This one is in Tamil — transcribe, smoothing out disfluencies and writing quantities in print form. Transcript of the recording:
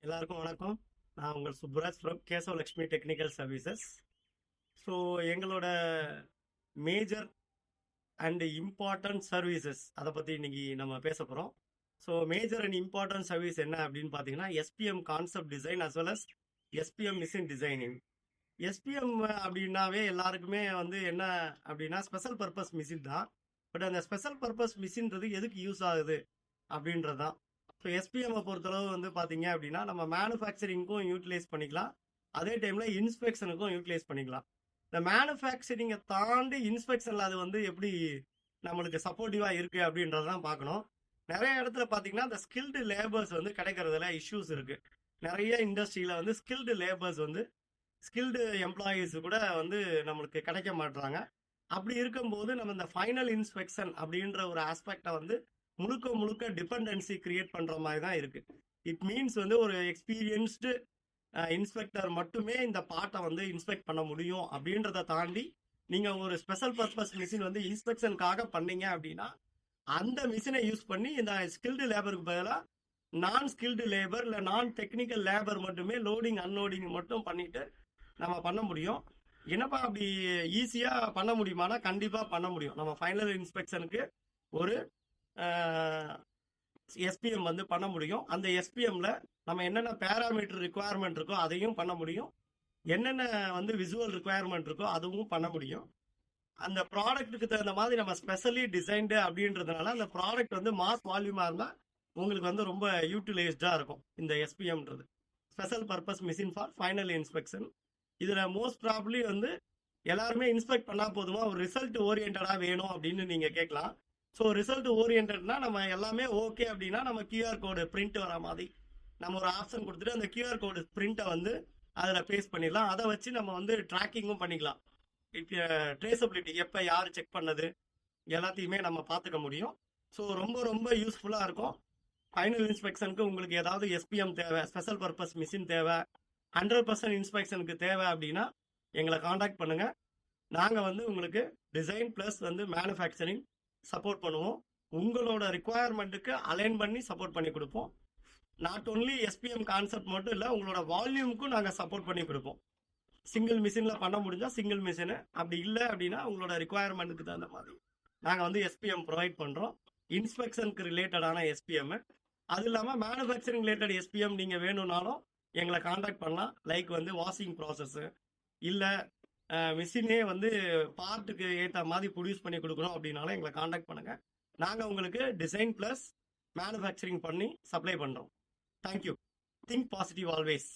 எல்லாருக்கும் வணக்கம். நான் உங்கள் Subraj from Keshava Lakshmi technical services. So எங்களோட மேஜர் அண்ட் இம்பார்ட்டன்ட் சர்வீசஸ் அதை பற்றி இன்னைக்கு நம்ம பேச போகிறோம். So major and important service என்ன அப்படின்னு பார்த்தீங்கன்னா SPM concept design as well as SPM machine designing. எஸ்பிஎம் அப்படின்னாவே எல்லாருக்குமே வந்து என்ன அப்படின்னா ஸ்பெஷல் பர்பஸ் மிஷின் தான். பட் அந்த ஸ்பெஷல் பர்பஸ் மிஷின்றது எதுக்கு யூஸ் ஆகுது அப்படின்றது தான். ஸோ எஸ்பிஎம்மை பொறுத்தளவு வந்து பார்த்தீங்க அப்படின்னா நம்ம மேனுஃபேக்சரிங்க்கும் யூட்டிலைஸ் பண்ணிக்கலாம், அதே டைமில் இன்ஸ்பெக்ஷனுக்கும் யூட்டிலைஸ் பண்ணிக்கலாம். இந்த மேனுஃபேக்சரிங்கை தாண்டி இன்ஸ்பெக்ஷனில் அது வந்து எப்படி நம்மளுக்கு சப்போர்ட்டிவாக இருக்குது அப்படின்றதான் பார்க்கணும். நிறைய இடத்துல பார்த்தீங்கன்னா இந்த ஸ்கில்டு லேபர்ஸ் வந்து கிடைக்கிறதுல இஷ்யூஸ் இருக்குது. நிறைய இண்டஸ்ட்ரியில் வந்து ஸ்கில்டு லேபர்ஸ் வந்து ஸ்கில்டு எம்ப்ளாயீஸ் கூட வந்து நம்மளுக்கு கிடைக்க மாட்டுறாங்க. அப்படி இருக்கும்போது நம்ம இந்த ஃபைனல் இன்ஸ்பெக்ஷன் அப்படின்ற ஒரு ஆஸ்பெக்டை வந்து முழுக்க முழுக்க டிபெண்டன்சி கிரியேட் பண்ற மாதிரி தான் இருக்கு. இட் மீன்ஸ் வந்து ஒரு எக்ஸ்பீரியன்ஸ்டு இன்ஸ்பெக்டர் மட்டுமே இந்த பார்ட்டை வந்து இன்ஸ்பெக்ட் பண்ண முடியும். அப்படின்றத தாண்டி நீங்க ஒரு ஸ்பெஷல் பர்பஸ் மிஷின் வந்து இன்ஸ்பெக்ஷனுக்காக பண்ணீங்க அப்படின்னா அந்த மிஷினை யூஸ் பண்ணி இந்த ஸ்கில்டு லேபருக்கு பதிலாக நான் ஸ்கில்டு லேபர் இல்லை நான் டெக்னிக்கல் லேபர் மட்டுமே லோடிங் அன்லோடிங் மட்டும் பண்ணிட்டு நம்ம பண்ண முடியும். என்னப்பா அப்படி ஈஸியாக பண்ண முடியுமானா கண்டிப்பாக பண்ண முடியும். நம்ம ஃபைனல் இன்ஸ்பெக்ஷனுக்கு ஒரு எஸ்பிஎம் வந்து பண்ண முடியும். அந்த எஸ்பிஎம்ல நம்ம என்னென்ன பேராமீட்டர் ரிக்குவயர்மெண்ட் இருக்கோ அதையும் பண்ண முடியும், என்னென்ன வந்து விசுவல் ரிக்குவயர்மெண்ட் இருக்கோ அதுவும் பண்ண முடியும். அந்த ப்ராடக்ட்டுக்கு தகுந்த மாதிரி நம்ம ஸ்பெஷலி டிசைன்டு அப்படின்றதுனால அந்த ப்ராடக்ட் வந்து மாஸ் வால்யூமா இருந்தால் உங்களுக்கு வந்து ரொம்ப யூட்டிலைஸ்டாக இருக்கும். இந்த எஸ்பிஎம்ன்றது special purpose machine for final inspection. இதில் மோஸ்ட் ப்ராப்ளி வந்து எல்லாருமே இன்ஸ்பெக்ட் பண்ணால் போதுமா, ஒரு ரிசல்ட் ஓரியன்டாக வேணும் அப்படின்னு நீங்கள் கேட்கலாம். ஸோ ரிசல்ட் ஓரியன்டா நம்ம எல்லாமே ஓகே அப்படின்னா நம்ம கியூஆர் கோடு பிரிண்ட் வர மாதிரி நம்ம ஒரு ஆப்ஷன் கொடுத்துட்டு அந்த கியூஆர் கோடு பிரிண்ட்டை வந்து அதில் பேஸ்ட் பண்ணிடலாம். அதை வச்சு நம்ம வந்து ட்ராக்கிங்கும் பண்ணிக்கலாம். ட்ரேசபிலிட்டி எப்போ யார் செக் பண்ணது எல்லாத்தையுமே நம்ம பார்த்துக்க முடியும். ஸோ ரொம்ப ரொம்ப யூஸ்ஃபுல்லாக இருக்கும். ஃபைனல் இன்ஸ்பெக்ஷனுக்கு உங்களுக்கு ஏதாவது எஸ்பிஎம் தேவை, ஸ்பெஷல் பர்பஸ் மிஷின் தேவை, 100% இன்ஸ்பெக்ஷனுக்கு தேவை அப்படின்னா எங்களை காண்டாக்ட் பண்ணுங்கள். நாங்கள் வந்து உங்களுக்கு டிசைன் ப்ளஸ் வந்து மேனுஃபேக்சரிங் சப்போர்ட் பண்ணுவோம். உங்களோட ரிக்குவயர்மெண்ட்டுக்கு அலைன் பண்ணி சப்போர்ட் பண்ணி கொடுப்போம். நாட் ஓன்லி எஸ்பிஎம் கான்செப்ட் மட்டும் இல்லை, உங்களோட வால்யூமுக்கும் நாங்கள் சப்போர்ட் பண்ணி கொடுப்போம். சிங்கிள் மிஷினில் பண்ண முடிஞ்சால் சிங்கிள் மிஷினு, அப்படி இல்லை அப்படின்னா உங்களோட ரிக்குவயர்மெண்ட்டுக்கு தகுந்த மாதிரி நாங்கள் வந்து எஸ்பிஎம் ப்ரொவைட் பண்ணுறோம். இன்ஸ்பெக்ஷனுக்கு ரிலேட்டடான எஸ்பிஎம், அது இல்லாமல் மேனுஃபேக்சரிங் ரிலேட்டட் எஸ்பிஎம் நீங்கள் வேணும்னாலும் எங்களை காண்டாக்ட் பண்ணலாம். லைக் வந்து வாஷிங் ப்ராசஸ்ஸு இல்லை மிஷினே வந்து பார்ட்டுக்கு ஏற்ற மாதிரி ப்ரொடியூஸ் பண்ணி கொடுக்கணும் அப்படின்னாலும் எங்களை காண்டாக்ட் பண்ணுங்கள். நாங்கள் உங்களுக்கு டிசைன் ப்ளஸ் மேனுஃபேக்சரிங் பண்ணி சப்ளை பண்ணுறோம். தேங்க்யூ. Think positive always.